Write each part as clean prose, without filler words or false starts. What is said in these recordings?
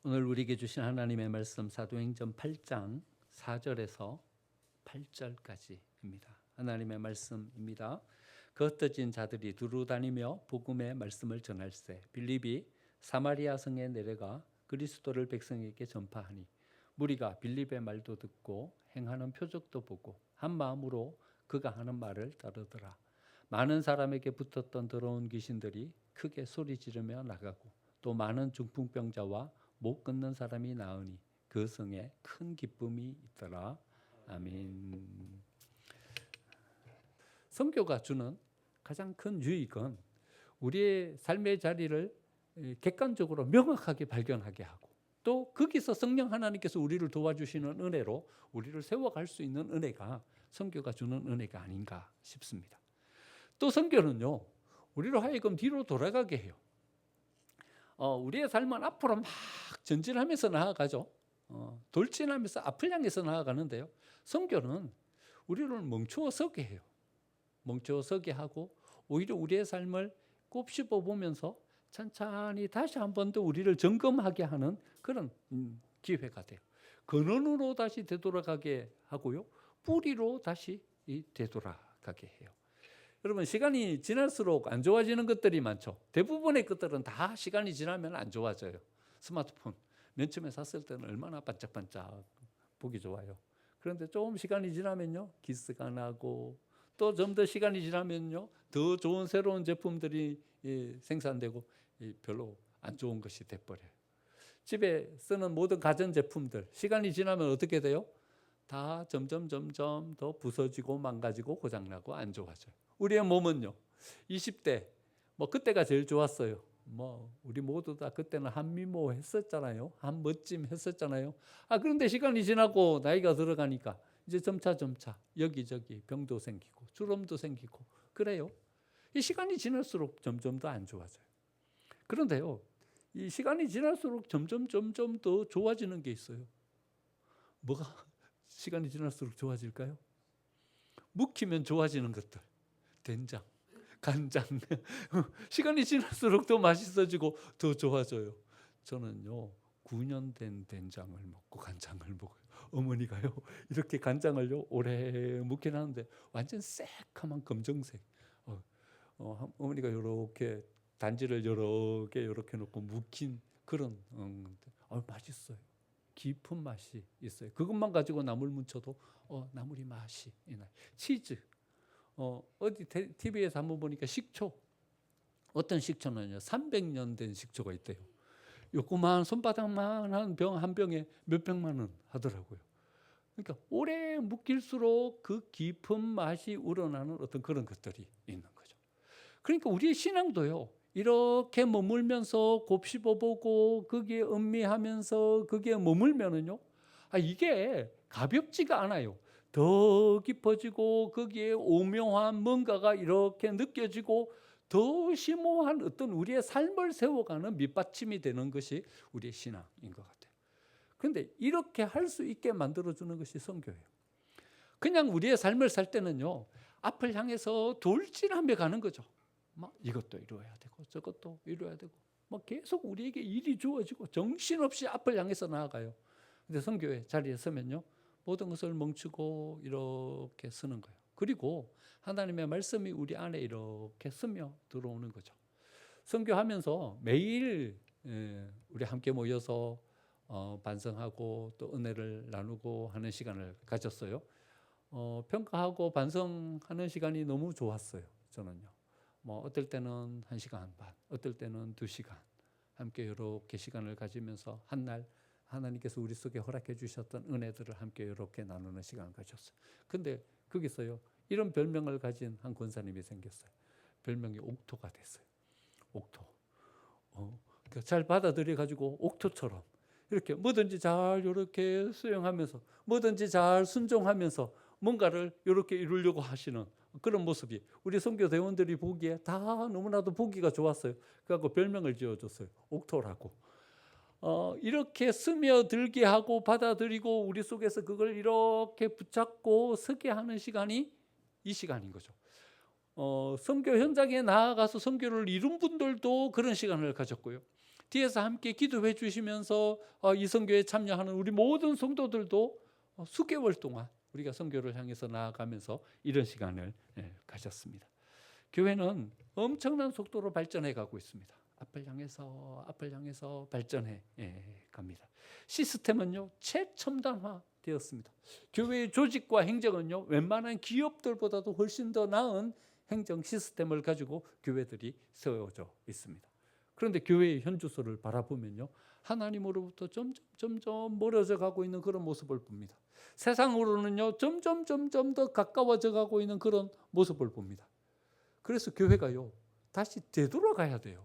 오늘 우리에게 주신 하나님의 말씀 사도행전 8장 4절에서 8절까지입니다. 하나님의 말씀입니다. 그 흩어진 자들이 두루 다니며 복음의 말씀을 전할세 빌립이 사마리아 성에 내려가 그리스도를 백성에게 전파하니 무리가 빌립의 말도 듣고 행하는 표적도 보고 한 마음으로 그가 하는 말을 따르더라. 많은 사람에게 붙었던 더러운 귀신들이 크게 소리 지르며 나가고 또 많은 중풍병자와 못 걷는 사람이 나으니 그 성에 큰 기쁨이 있더라. 아멘. 선교가 주는 가장 큰 유익은 우리의 삶의 자리를 객관적으로 명확하게 발견하게 하고 또 거기서 성령 하나님께서 우리를 도와주시는 은혜로 우리를 세워갈 수 있는 은혜가 선교가 주는 은혜가 아닌가 싶습니다. 또 선교는요, 우리로 하여금 뒤로 돌아가게 해요. 우리의 삶은 앞으로 막 전진하면서 나아가죠. 돌진하면서 앞을 향해서 나아가는데요. 선교는 우리를 멈추어 서게 해요. 멈추어 서게 하고 오히려 우리의 삶을 곱씹어 보면서 천천히 다시 한 번 더 우리를 점검하게 하는 그런 기회가 돼요. 근원으로 다시 되돌아가게 하고요. 뿌리로 다시 되돌아가게 해요. 여러분, 시간이 지날수록 안 좋아지는 것들이 많죠. 대부분의 것들은 다 시간이 지나면 안 좋아져요. 스마트폰 맨 처음에 샀을 때는 얼마나 반짝반짝 보기 좋아요. 그런데 조금 시간이 지나면요, 기스가 나고 또 좀 더 시간이 지나면요, 더 좋은 새로운 제품들이 생산되고 별로 안 좋은 것이 돼버려요. 집에 쓰는 모든 가전제품들 시간이 지나면 어떻게 돼요? 다 점점 더 부서지고 망가지고 고장나고 안 좋아져요. 우리의 몸은요, 20대 그때가 제일 좋았어요. 우리 모두 다 그때는 한미모 했었잖아요. 한멋짐 했었잖아요. 그런데 시간이 지나고 나이가 들어가니까 이제 점차 여기저기 병도 생기고 주름도 생기고 그래요. 이 시간이 지날수록 점점 더 안 좋아져요. 그런데요, 이 시간이 지날수록 점점 더 좋아지는 게 있어요. 뭐가 시간이 지날수록 좋아질까요? 묵히면 좋아지는 것들. 된장, 간장. 시간이 지날수록 더 맛있어지고 더 좋아져요. 저는요, 9년 된 된장을 먹고 간장을 먹어요. 어머니가요, 이렇게 간장을요 오래 묵긴 하는데 완전 새카만 검정색. 어머니가 이렇게 단지를 여러 개 이렇게 놓고 묵힌 그런 맛있어요. 깊은 맛이 있어요. 그것만 가지고 나물 무쳐도 나물이 맛이 나요. 치즈. 어디 TV에서 한번 보니까 식초. 어떤 식초는요 300년 된 식초가 있대요. 요거만 손바닥만한 병 한 병에 몇백만 원 하더라고요. 그러니까 오래 묵힐수록 그 깊은 맛이 우러나는 어떤 그런 것들이 있는 거죠. 그러니까 우리의 신앙도요, 이렇게 머물면서 곱씹어보고 거기에 음미하면서 거기에 머물면은요, 이게 가볍지가 않아요. 더 깊어지고 거기에 오묘한 뭔가가 이렇게 느껴지고 더 심오한 어떤 우리의 삶을 세워가는 밑받침이 되는 것이 우리의 신앙인 것 같아요. 그런데 이렇게 할 수 있게 만들어주는 것이 선교예요. 그냥 우리의 삶을 살 때는요, 앞을 향해서 돌진하며 가는 거죠. 이것도 이루어야 되고 저것도 이루어야 되고 계속 우리에게 일이 주어지고 정신없이 앞을 향해서 나아가요. 근데 선교의 자리에 서면요, 모든 것을 멈추고 이렇게 서는 거예요. 그리고 하나님의 말씀이 우리 안에 이렇게 스며 들어오는 거죠. 선교하면서 매일 우리 함께 모여서 반성하고 또 은혜를 나누고 하는 시간을 가졌어요. 평가하고 반성하는 시간이 너무 좋았어요. 저는요. 어떨 때는 1시간 반, 어떨 때는 2시간 함께 이렇게 시간을 가지면서 한 날 하나님께서 우리 속에 허락해 주셨던 은혜들을 함께 이렇게 나누는 시간을 가졌어요. 근데 거기서요, 이런 별명을 가진 한 권사님이 생겼어요. 별명이 옥토가 됐어요. 옥토. 잘 받아들여 가지고 옥토처럼 이렇게 뭐든지 잘 이렇게 수용하면서 뭐든지 잘 순종하면서 뭔가를 이렇게 이루려고 하시는 그런 모습이 우리 선교 대원들이 보기에 다 너무나도 보기가 좋았어요. 그래서 별명을 지어줬어요. 옥토라고. 이렇게 스며들게 하고 받아들이고 우리 속에서 그걸 이렇게 붙잡고 서게 하는 시간이 이 시간인 거죠. 선교 현장에 나아가서 선교를 이룬 분들도 그런 시간을 가졌고요. 뒤에서 함께 기도해 주시면서 이 선교에 참여하는 우리 모든 성도들도 수개월 동안 우리가 선교를 향해서 나아가면서 이런 시간을 가졌습니다. 교회는 엄청난 속도로 발전해 가고 있습니다. 앞을 향해서 발전해 갑니다. 시스템은요 최첨단화 되었습니다. 교회의 조직과 행정은요 웬만한 기업들보다도 훨씬 더 나은 행정 시스템을 가지고 교회들이 세워져 있습니다. 그런데 교회의 현주소를 바라보면요 하나님으로부터 점점 멀어져 가고 있는 그런 모습을 봅니다. 세상으로는요 점점 더 가까워져 가고 있는 그런 모습을 봅니다. 그래서 교회가요 다시 되돌아가야 돼요.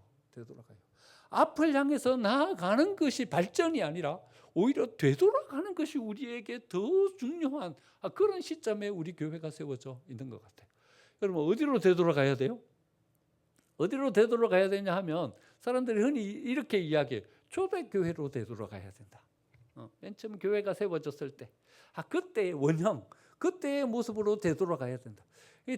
앞을 향해서 나아가는 것이 발전이 아니라 오히려 되돌아가는 것이 우리에게 더 중요한 그런 시점에 우리 교회가 세워져 있는 것 같아요. 여러분 어디로 되돌아가야 돼요? 어디로 되돌아가야 되냐 하면 사람들이 흔히 이렇게 이야기해요. 초대교회로 되돌아가야 된다. 맨 처음 교회가 세워졌을 때 그때의 원형, 그때의 모습으로 되돌아가야 된다.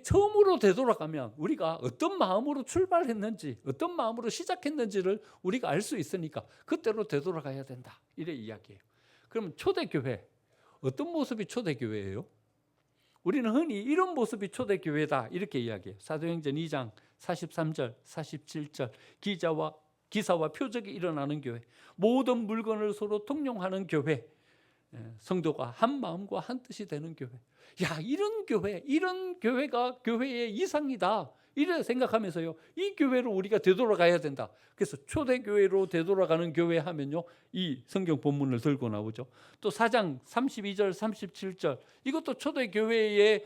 처음으로 되돌아가면 우리가 어떤 마음으로 출발했는지, 어떤 마음으로 시작했는지를 우리가 알 수 있으니까 그때로 되돌아가야 된다. 이래 이야기해요. 그러면 초대교회, 어떤 모습이 초대교회예요? 우리는 흔히 이런 모습이 초대교회다 이렇게 이야기해요. 사도행전 2장 43절, 47절 기사와 표적이 일어나는 교회, 모든 물건을 서로 통용하는 교회, 성도가 한 마음과 한 뜻이 되는 교회. 이런 교회가 교회의 이상이다 이래 생각하면서요 이 교회로 우리가 되돌아가야 된다. 그래서 초대교회로 되돌아가는 교회 하면요 이 성경 본문을 들고 나오죠. 또 4장 32절 37절 이것도 초대교회의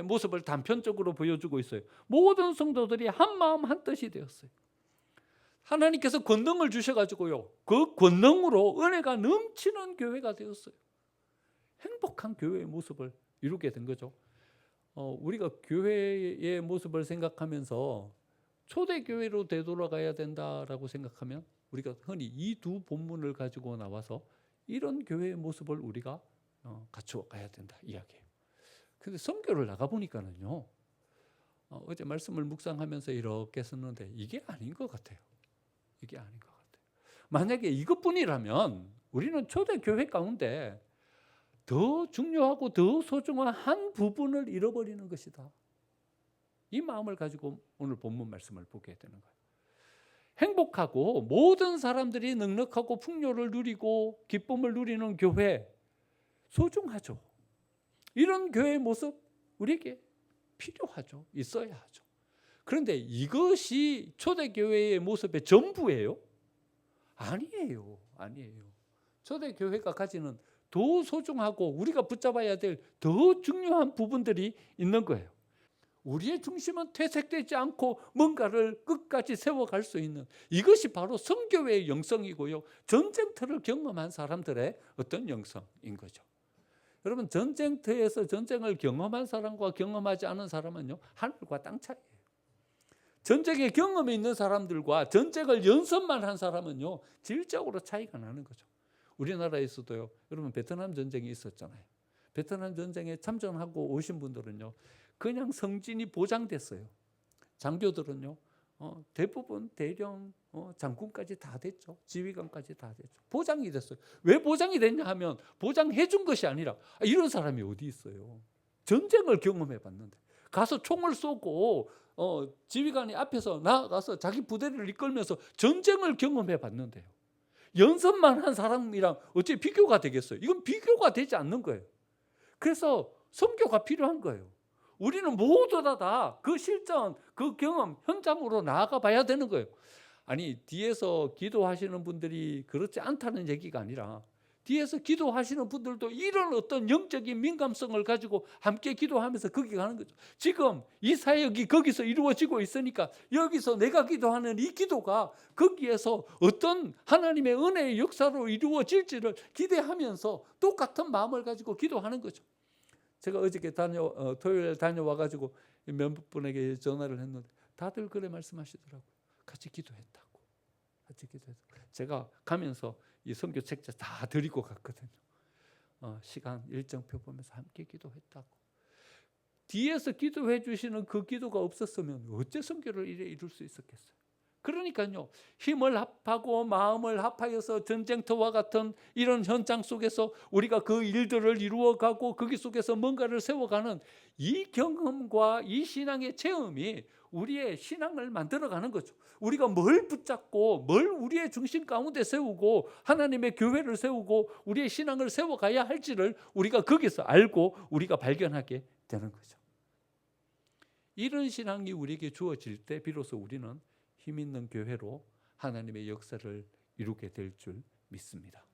모습을 단편적으로 보여주고 있어요. 모든 성도들이 한 마음 한 뜻이 되었어요. 하나님께서 권능을 주셔가지고요 그 권능으로 은혜가 넘치는 교회가 되었어요. 행복한 교회의 모습을 이루게 된 거죠. 우리가 교회의 모습을 생각하면서 초대교회로 되돌아가야 된다라고 생각하면 우리가 흔히 이 두 본문을 가지고 나와서 이런 교회의 모습을 우리가 갖추어 가야 된다 이야기해요. 그런데 선교를 나가보니까는요 어제 말씀을 묵상하면서 이렇게 썼는데 이게 아닌 것 같아요. 만약에 이것뿐이라면 우리는 초대교회 가운데 더 중요하고 더 소중한 한 부분을 잃어버리는 것이다. 이 마음을 가지고 오늘 본문 말씀을 보게 되는 거예요. 행복하고 모든 사람들이 넉넉하고 풍요를 누리고 기쁨을 누리는 교회 소중하죠. 이런 교회의 모습 우리에게 필요하죠. 있어야 하죠. 그런데 이것이 초대교회의 모습의 전부예요? 아니에요. 초대교회가 가지는 더 소중하고 우리가 붙잡아야 될 더 중요한 부분들이 있는 거예요. 우리의 중심은 퇴색되지 않고 뭔가를 끝까지 세워갈 수 있는 이것이 바로 선교회의 영성이고요. 전쟁터를 경험한 사람들의 어떤 영성인 거죠. 여러분 전쟁터에서 전쟁을 경험한 사람과 경험하지 않은 사람은요 하늘과 땅 차이예요. 전쟁의 경험이 있는 사람들과 전쟁을 연습만 한 사람은요 질적으로 차이가 나는 거죠. 우리나라에서도요 여러분 베트남 전쟁이 있었잖아요. 베트남 전쟁에 참전하고 오신 분들은요 그냥 성진이 보장됐어요. 장교들은요 대부분 대령 장군까지 다 됐죠. 지휘관까지 다 됐죠. 보장이 됐어요. 왜 보장이 됐냐 하면 보장해 준 것이 아니라 이런 사람이 어디 있어요. 전쟁을 경험해 봤는데 가서 총을 쏘고 지휘관이 앞에서 나가서 자기 부대를 이끌면서 전쟁을 경험해 봤는데요. 연습만 한 사람이랑 어째 비교가 되겠어요? 이건 비교가 되지 않는 거예요. 그래서 선교가 필요한 거예요. 우리는 모두 다 그 실전, 그 경험, 현장으로 나아가 봐야 되는 거예요. 아니 뒤에서 기도하시는 분들이 그렇지 않다는 얘기가 아니라 뒤에서 기도하시는 분들도 이런 어떤 영적인 민감성을 가지고 함께 기도하면서 거기 가는 거죠. 지금 이 사역이 거기서 이루어지고 있으니까 여기서 내가 기도하는 이 기도가 거기에서 어떤 하나님의 은혜의 역사로 이루어질지를 기대하면서 똑같은 마음을 가지고 기도하는 거죠. 제가 어저께 토요일 다녀와 가지고 몇 분에게 전화를 했는데 다들 그래 말씀하시더라고요. 같이 기도했다고. 제가 가면서 이 선교 책자 다 드리고 갔거든요. 시간 일정표 보면서 함께 기도했다고. 뒤에서 기도해 주시는 그 기도가 없었으면 어째 선교를 이래 이룰 수 있었겠어요? 그러니까요, 힘을 합하고 마음을 합하여서 전쟁터와 같은 이런 현장 속에서 우리가 그 일들을 이루어가고 거기 속에서 뭔가를 세워가는 이 경험과 이 신앙의 체험이 우리의 신앙을 만들어가는 거죠. 우리가 뭘 붙잡고 뭘 우리의 중심 가운데 세우고 하나님의 교회를 세우고 우리의 신앙을 세워가야 할지를 우리가 거기서 알고 우리가 발견하게 되는 거죠. 이런 신앙이 우리에게 주어질 때 비로소 우리는 힘 있는 교회로 하나님의 역사를 이루게 될 줄 믿습니다.